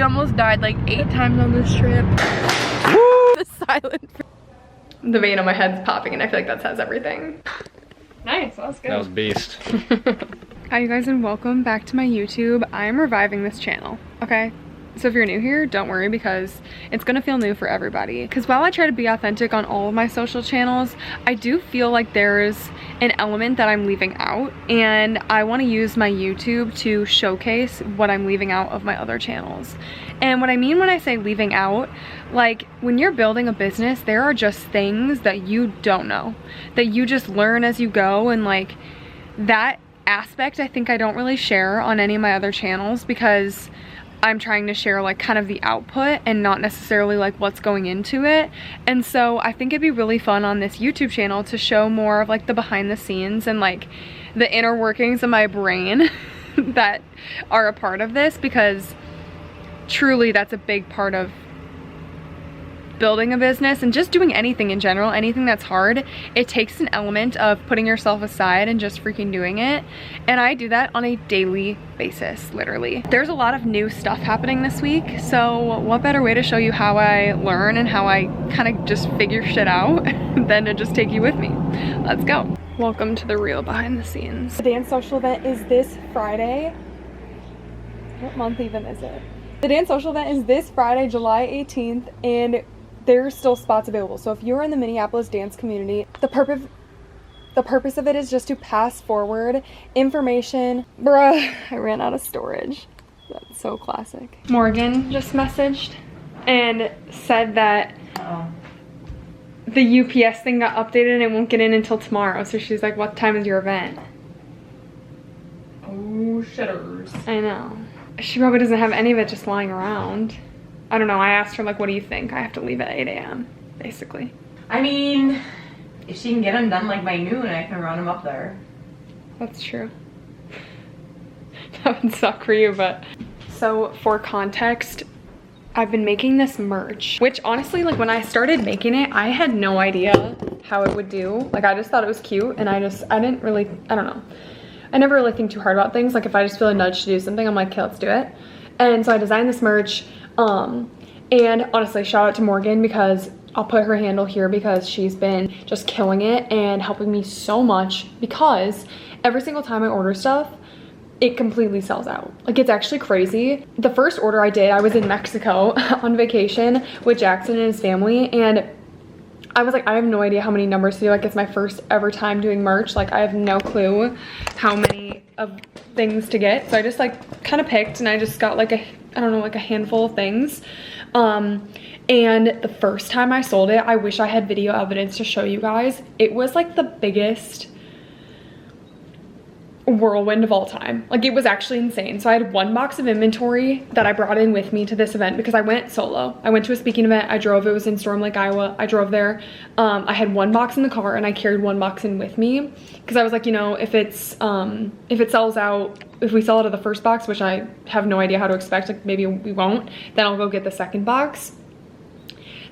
almost died like 8 times on this trip. Woo! The silent. The vein on my head's popping and I feel like that says everything. Nice, that was good. That was beast. Hi you guys and welcome back to my YouTube. I am reviving this channel, okay? So if you're new here, don't worry because it's gonna feel new for everybody. Because while I try to be authentic on all of my social channels, I do feel like there's an element that I'm leaving out, and I want to use my YouTube to showcase what I'm leaving out of my other channels. And what I mean when I say leaving out, like when you're building a business, there are just things that you don't know, that you just learn as you go, and like that aspect I think I don't really share on any of my other channels because I'm trying to share like kind of the output and not necessarily like what's going into it. And so I think it'd be really fun on this YouTube channel to show more of like the behind the scenes and like the inner workings of my brain that are a part of this, because truly that's a big part of building a business and just doing anything in general. Anything that's hard, it takes an element of putting yourself aside and just freaking doing it, and I do that on a daily basis, literally. There's a lot of new stuff happening this week, so what better way to show you how I learn and how I kind of just figure shit out than to just take you with me. Let's go. Welcome to the real behind the scenes. The dance social event is this Friday. What month even is it? The dance social event is this Friday, July 18th, and there's still spots available. So if you're in the Minneapolis dance community, the purpose of it is just to pass forward information. Bruh, I ran out of storage. That's so classic. Morgan just messaged and said that the UPS thing got updated and it won't get in until tomorrow. So she's like, what time is your event? Oh, shitters. I know. She probably doesn't have any of it just lying around. I don't know, I asked her like, what do you think? I have to leave at 8 a.m. basically. I mean, if she can get them done like by noon, I can run them up there. That's true. That would suck for you, but. So for context, I've been making this merch, which honestly, like when I started making it, I had no idea how it would do. Like I just thought it was cute, and I didn't really, I don't know. I never really think too hard about things. Like if I just feel a nudge to do something, I'm like, okay, let's do it. And so I designed this merch. And honestly, shout out to Morgan, because I'll put her handle here because she's been just killing it and helping me so much, because every single time I order stuff, it completely sells out. Like it's actually crazy. The first order I did, I was in Mexico on vacation with Jackson and his family, and I was like, I have no idea how many numbers to do. Like it's my first ever time doing merch. Like I have no clue how many of things to get. So I just like kind of picked, and I just got like I don't know, like a handful of things. And the first time I sold it, I wish I had video evidence to show you guys. It was like the biggest whirlwind of all time. Like it was actually insane. So I had 1 box of inventory that I brought in with me to this event because I went solo. I went to a speaking event. I drove. It was in Storm Lake, Iowa. I drove there. I had 1 box in the car, and I carried 1 box in with me because I was like, you know, if it sells out, if we sell out of the first box, which I have no idea how to expect, like maybe we won't, then I'll go get the second box.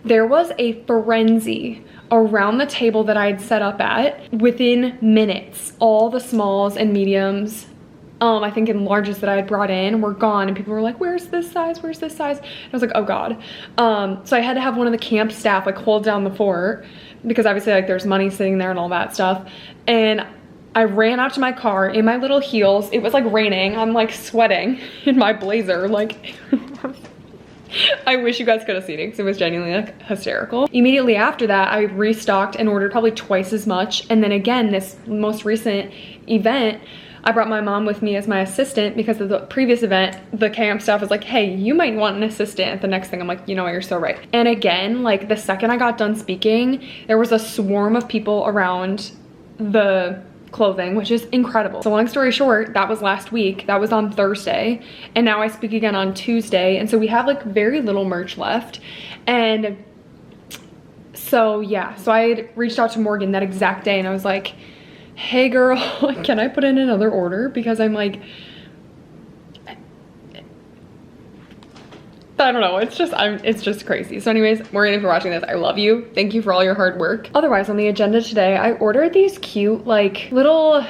There was a frenzy around the table that I had set up at. Within minutes, all the smalls and mediums, I think in larges that I had brought in were gone, and people were like, where's this size, where's this size? And I was like, oh god. So I had to have one of the camp staff like hold down the fort, because obviously like there's money sitting there and all that stuff. And I ran out to my car in my little heels. It was like raining. I'm like sweating in my blazer, like I wish you guys could have seen it because it was genuinely like hysterical. Immediately after that, I restocked and ordered probably twice as much. And then again, this most recent event, I brought my mom with me as my assistant because of the previous event. The camp staff was like, hey, you might want an assistant at the next thing. I'm like, you know what, you're so right. And again, like the second I got done speaking, there was a swarm of people around the clothing, which is incredible. So long story short, that was last week. That was on Thursday, and now I speak again on Tuesday, and so we have like very little merch left. And so yeah, so I had reached out to Morgan that exact day, and I was like, hey girl, can I put in another order? Because I'm like, I don't know, it's just crazy. So anyways, Morgan, if you're watching this, I love you. Thank you for all your hard work. Otherwise, on the agenda today, I ordered these cute like little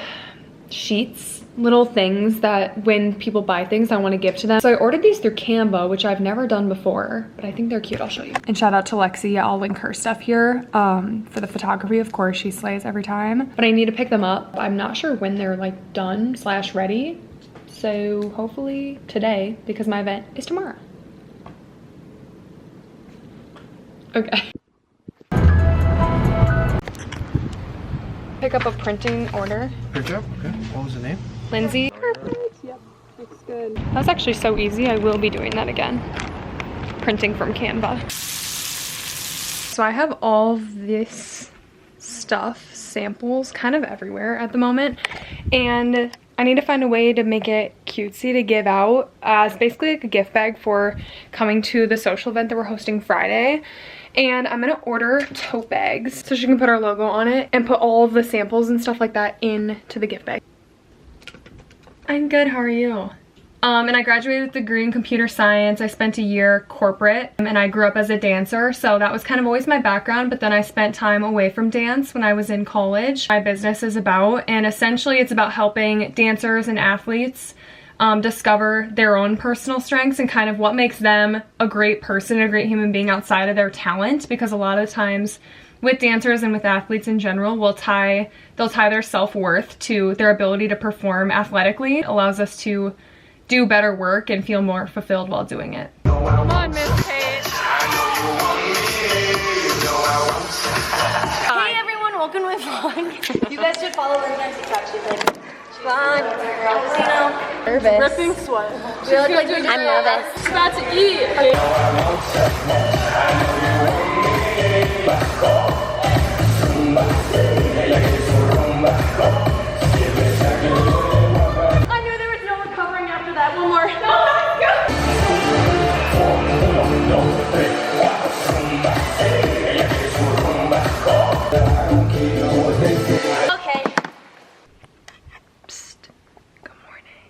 sheets little things that when people buy things, I want to give to them. So I ordered these through Canva, which I've never done before, but I think they're cute. I'll show you. And shout out to Lexi. I'll link her stuff here for the photography. Of course, she slays every time, but I need to pick them up. I'm not sure when they're like done / ready. So hopefully today, because my event is tomorrow. Okay. Pick up a printing order. Good job. Okay. What was the name? Lindsay. Perfect. Yep. Looks good. That was actually so easy. I will be doing that again. Printing from Canva. So I have all this stuff, samples, kind of everywhere at the moment. And I need to find a way to make it cutesy to give out as basically like a gift bag for coming to the social event that we're hosting Friday. And I'm gonna order tote bags so she can put our logo on it and put all of the samples and stuff like that into the gift bag. I'm good, how are you? And I graduated with a degree in computer science. I spent a year corporate and I grew up as a dancer. So that was kind of always my background, but then I spent time away from dance when I was in college. My business is about, and essentially it's about helping dancers and athletes discover their own personal strengths and kind of what makes them a great person, a great human being outside of their talent. Because a lot of times with dancers and with athletes in general, they'll tie their self-worth to their ability to perform athletically. It allows us to do better work and feel more fulfilled while doing it. Come on, Miss Kate. Hey everyone, welcome to my vlog. You guys should follow her on TikTok. She's like, fun, you know, nervous. Dripping sweat. I'm nervous. She's about to eat. I knew there was no recovering after that. One more. Okay. Psst. Good morning.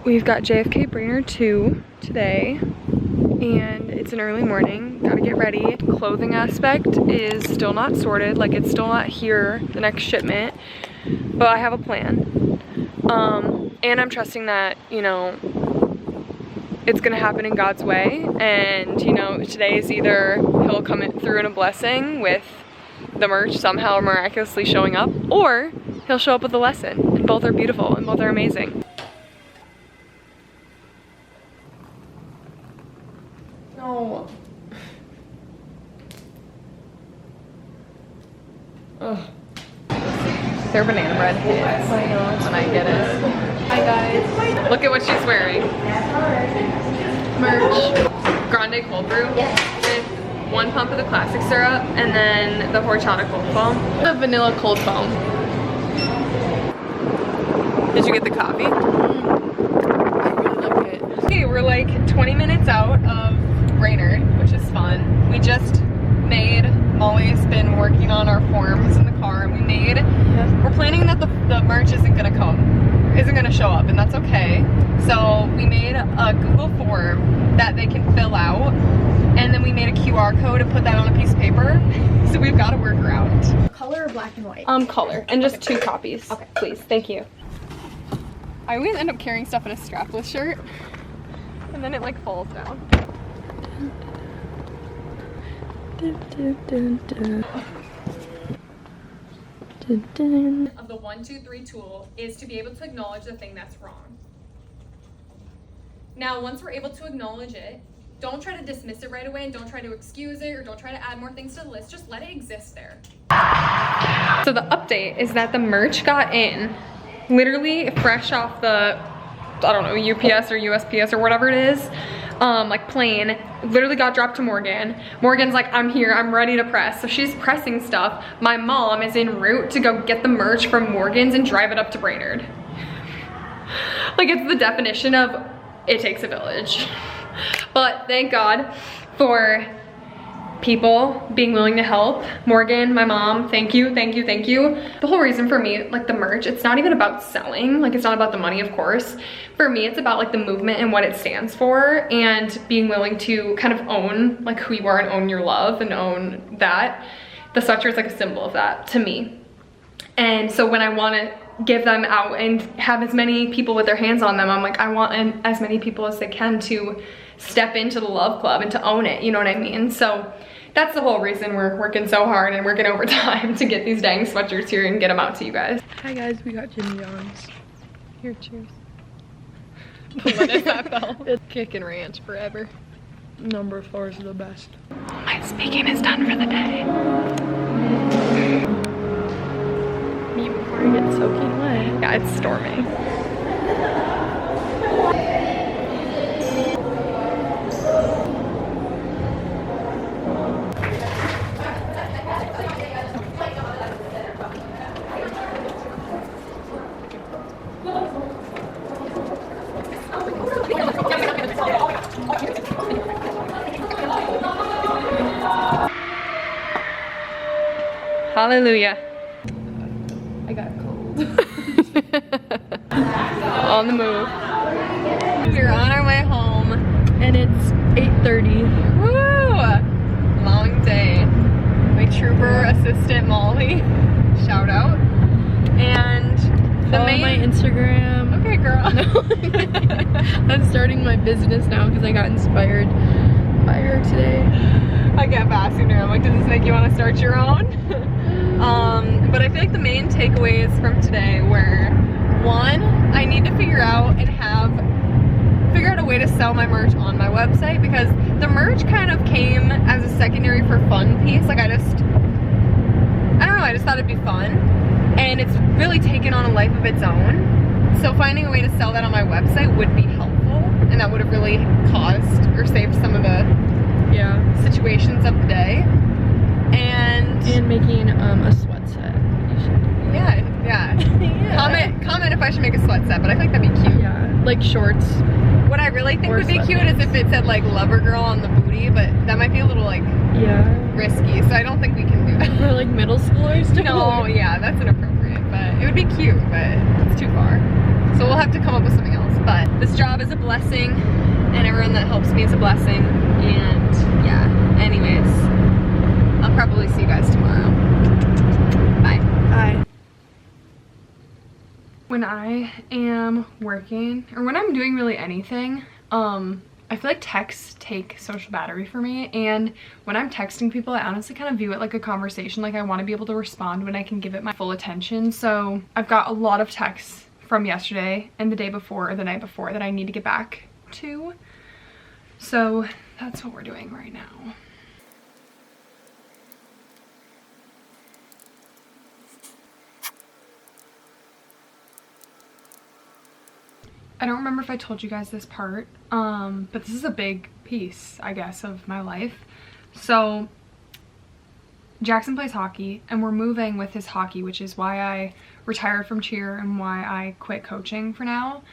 We've got JFK Brainerd 2 today, and it's an early morning. Gotta get ready. Clothing aspect is still not sorted, like it's still not here, the next shipment, but I have a plan. And I'm trusting that, you know, it's gonna happen in God's way, and you know, today is either he'll come through in a blessing with the merch somehow miraculously showing up, or he'll show up with a lesson, and both are beautiful and both are amazing. No. Ugh. They're banana bread hits. I know, when I get it. Hi guys. Look at what she's wearing. Merch. Grande cold brew with 1 pump of the classic syrup and then the horchata cold foam. The vanilla cold foam. Did you get the coffee? I really like it. Okay, we're like 20 minutes out of Brainerd, which is fun. We just made, Molly's been working on our forms in the car, and we're planning that the merch isn't gonna show up, and that's okay. So we made a Google form that they can fill out, and then we made a QR code and put that on a piece of paper. So we've got a workaround. Color or black and white? Color, and just 2 copies. Okay, please, thank you. I always end up carrying stuff in a strapless shirt, and then it like falls down. Of the 1, 2, 3 tool is to be able to acknowledge the thing that's wrong. Now, once we're able to acknowledge it, don't try to dismiss it right away, and don't try to excuse it, or don't try to add more things to the list. Just let it exist there. So the update is that the merch got in, literally fresh off the, I don't know, UPS or USPS or whatever it is, like plane, literally got dropped to Morgan. Morgan's like, I'm here, I'm ready to press. So she's pressing stuff. My mom is en route to go get the merch from Morgan's and drive it up to Brainerd. Like, it's the definition of it takes a village. But thank God for people being willing to help. Morgan, my mom, thank you, thank you, thank you. The whole reason for me, like the merch, it's not even about selling, like it's not about the money, of course. For me, it's about like the movement and what it stands for, and being willing to kind of own like who you are and own your love and own that. The sweatshirt is like a symbol of that to me. And so when I want to give them out and have as many people with their hands on them, I'm like, I want as many people as they can to step into the love club and to own it, you know what I mean? So that's the whole reason we're working so hard and working overtime to get these dang sweatshirts here and get them out to you guys. Hi guys, we got Jimmy John's. Here, cheers. What is that, Belle? It's Kick and Ranch forever. Number 4 is the best. My speaking is done for the day. Me before I get soaking wet. Yeah, it's storming. Hallelujah. I got cold. On the move. We're on our way home. And it's 8:30. Woo! Long day. My trooper assistant Molly, shout out. And the Follow my Instagram. Okay, girl. I'm starting my business now because I got inspired by her today. I kept asking her, I'm like, does this make you want to start your own? But I feel like the main takeaways from today were, one, I need to figure out a way to sell my merch on my website, because the merch kind of came as a secondary for fun piece. Like I just thought it'd be fun, and it's really taken on a life of its own. So finding a way to sell that on my website would be helpful, and that would have really caused or saved some of the situations of the day. And making a sweat set. You should. Yeah. Comment if I should make a sweat set, but I think that'd be cute. Yeah, like shorts. What I really think would be cute is if it said like Lover Girl on the booty, but that might be a little like risky, so I don't think we can do that. For like middle schoolers to No, yeah, that's inappropriate, but it would be cute, but it's too far. So we'll have to come up with something else. But this job is a blessing, and everyone that helps me is a blessing, and yeah, anyways, I'll probably see you guys tomorrow. Bye. Bye. When I am working, or when I'm doing really anything, I feel like texts take social battery for me, and when I'm texting people, I honestly kind of view it like a conversation. Like I want to be able to respond when I can give it my full attention. So I've got a lot of texts from yesterday and the day before or the night before that I need to get back to. So that's what we're doing right now. I don't remember if I told you guys this part, but this is a big piece, I guess, of my life. So Jackson plays hockey, and we're moving with his hockey, which is why I retired from cheer and why I quit coaching for now,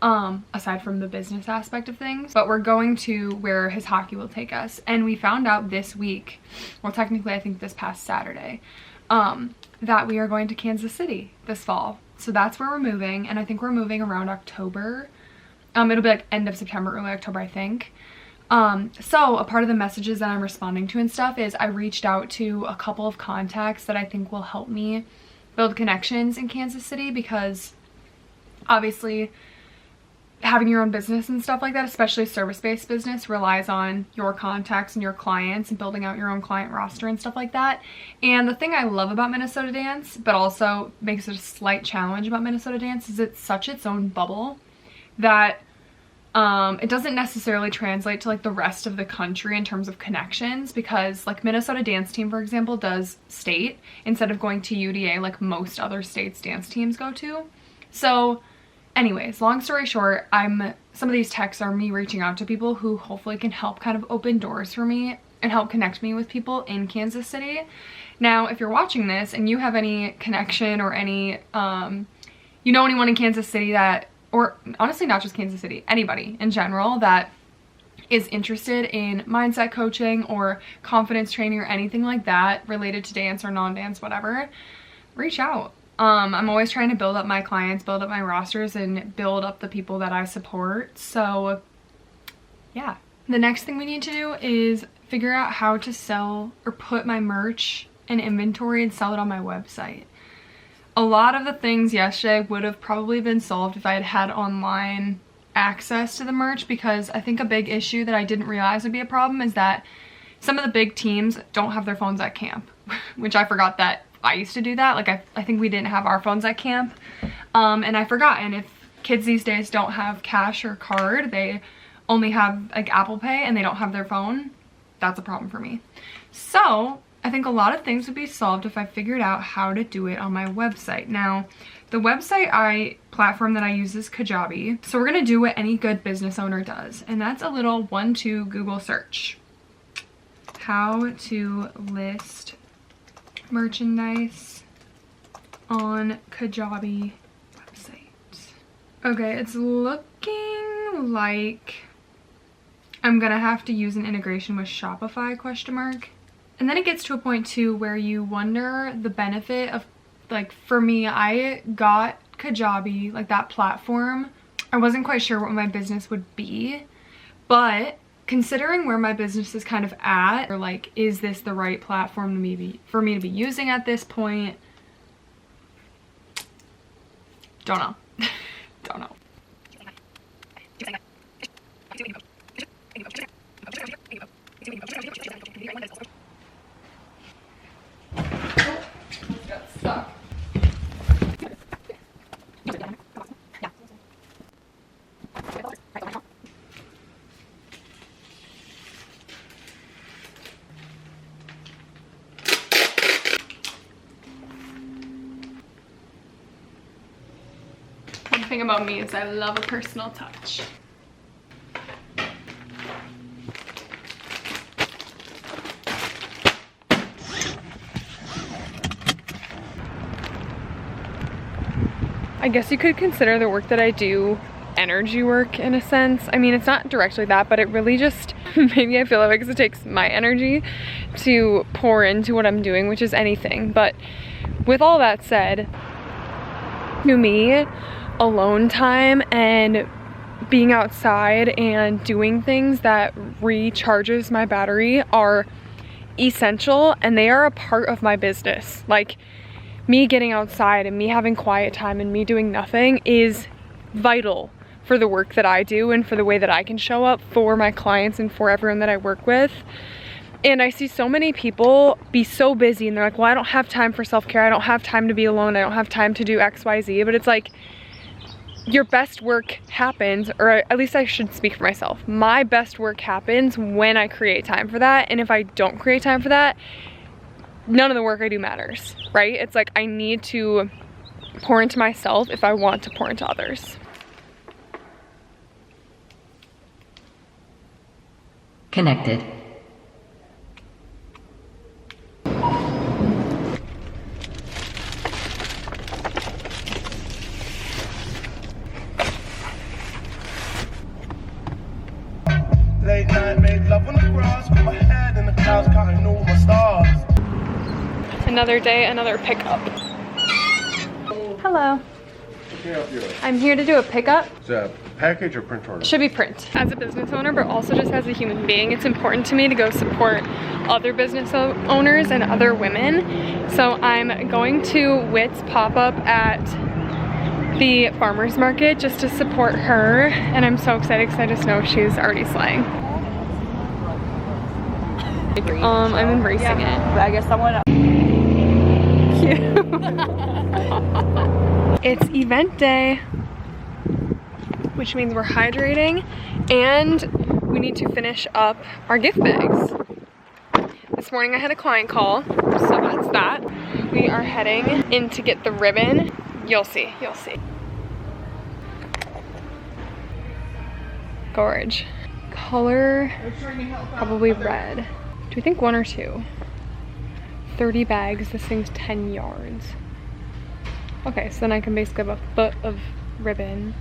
aside from the business aspect of things. But we're going to where his hockey will take us, and we found out this week, well technically I think this past Saturday, that we are going to Kansas City this fall. So that's where we're moving, and I think we're moving around October. It'll be like end of September, early October, I think. So a part of the messages that I'm responding to and stuff is I reached out to a couple of contacts that I think will help me build connections in Kansas City, because obviously having your own business and stuff like that, especially a service-based business, relies on your contacts and your clients and building out your own client roster and stuff like that. And the thing I love about Minnesota Dance, but also makes it a slight challenge about Minnesota Dance, is it's such its own bubble that it doesn't necessarily translate to like the rest of the country in terms of connections, because like Minnesota Dance Team, for example, does state instead of going to UDA like most other states dance teams go to. So anyways, long story short, some of these texts are me reaching out to people who hopefully can help kind of open doors for me and help connect me with people in Kansas City. Now, if you're watching this and you have any connection or any, you know anyone in Kansas City that, or honestly not just Kansas City, anybody in general that is interested in mindset coaching or confidence training or anything like that related to dance or non-dance, whatever, reach out. I'm always trying to build up my clients, build up my rosters, and build up the people that I support. So yeah. The next thing we need to do is figure out how to sell or put my merch in inventory and sell it on my website. A lot of the things yesterday would have probably been solved if I had had online access to the merch, because I think a big issue that I didn't realize would be a problem is that some of the big teams don't have their phones at camp, which I forgot that I used to do that. Like I think we didn't have our phones at camp, and I forgot. And if kids these days don't have cash or card, they only have like Apple Pay and they don't have their phone, that's a problem for me. So I think a lot of things would be solved if I figured out how to do it on my website. Now, the website platform that I use is Kajabi. So we're gonna do what any good business owner does, and that's a little 1-2 Google search. How to list merchandise on Kajabi website. Okay, it's looking like I'm gonna have to use an integration with Shopify, ? And then it gets to a point too where you wonder the benefit of, like, for me, I got Kajabi, like that platform. I wasn't quite sure what my business would be, but considering where my business is kind of at, or like, is this the right platform for me to be using at this point? Don't know. Don't know. Got stuck. One thing about me is I love a personal touch. I guess you could consider the work that I do energy work in a sense. I mean, it's not directly that, but it really just, maybe I feel like because it takes my energy to pour into what I'm doing, which is anything. But with all that said, to me, alone time and being outside and doing things that recharges my battery are essential, and they are a part of my business. Like, me getting outside and me having quiet time and me doing nothing is vital for the work that I do and for the way that I can show up for my clients and for everyone that I work with. And I see so many people be so busy and they're like, well, I don't have time for self-care, I don't have time to be alone, I don't have time to do XYZ. But it's like, your best work happens, or at least I should speak for myself, my best work happens when I create time for that. And if I don't create time for that, none of the work I do matters, right? It's like, I need to pour into myself if I want to pour into others. Connected. Late night, made love on the grass, put my head in the clouds, counting all my stars. Another day, another pickup. Hello. I'm here to do a pickup. Is that package or print order? Should be print. As a business owner, but also just as a human being, it's important to me to go support other business owners and other women. So I'm going to Witt's pop-up at the farmer's market just to support her, and I'm so excited because I just know she's already slaying. I'm embracing it. But I guess someone else. It's event day, which means we're hydrating and we need to finish up our gift bags. This morning I had a client call, so that's that. We are heading in to get the ribbon. You'll see, you'll see. Gorge. Color, probably red. Do we think 1 or 2? 30 bags, this thing's 10 yards. Okay, so then I can basically have a foot of ribbon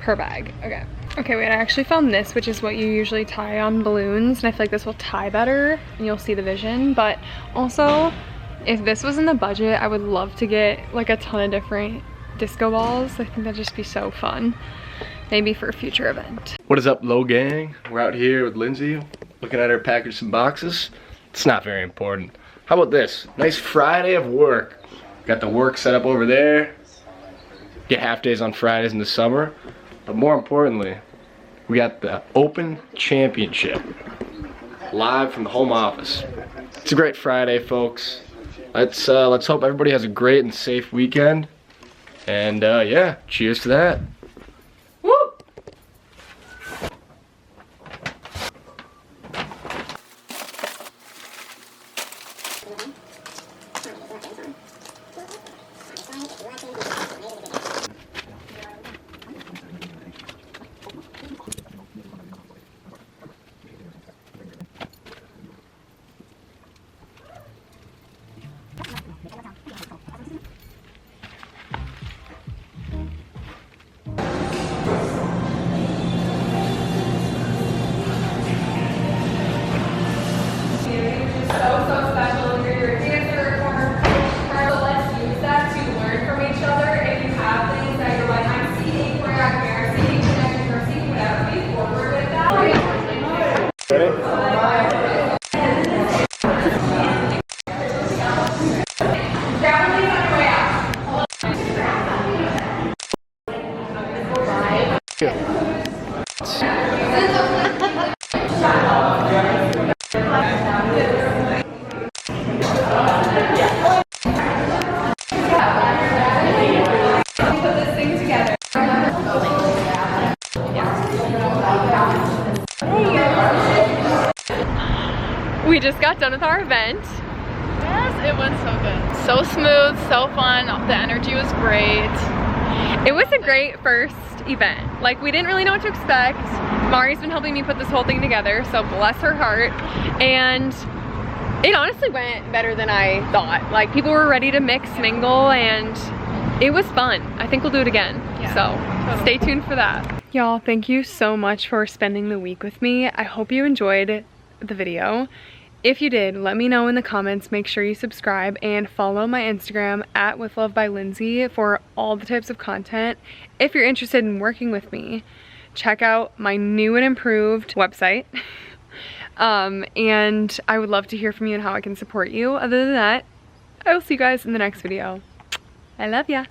per bag. Okay, Okay, wait, I actually found this, which is what you usually tie on balloons, and I feel like this will tie better and you'll see the vision. But also, if this was in the budget, I would love to get like a ton of different disco balls. I think that'd just be so fun. Maybe for a future event. What is up, Low Gang? We're out here with Lindsay, looking at her package some boxes. It's not very important. How about this? Nice Friday of work. Got the work set up over there. Get half days on Fridays in the summer. But more importantly, we got the Open Championship live from the home office. It's a great Friday, folks. Let's hope everybody has a great and safe weekend. And yeah, cheers to that. We just got done with our event. Yes, it went so good. So smooth, so fun. The energy was great. It was a great first event. Like, we didn't really know what to expect. Mari's been helping me put this whole thing together, so bless her heart. And it honestly went better than I thought. Like, people were ready to mix, mingle, and it was fun. I think we'll do it again. Yeah, So totally. Stay tuned for that. Y'all, thank you so much for spending the week with me. I hope you enjoyed the video. If you did, let me know in the comments. Make sure you subscribe and follow my Instagram at withlovebylindsay for all the types of content. If you're interested in working with me, check out my new and improved website. And I would love to hear from you and how I can support you. Other than that, I will see you guys in the next video. I love ya.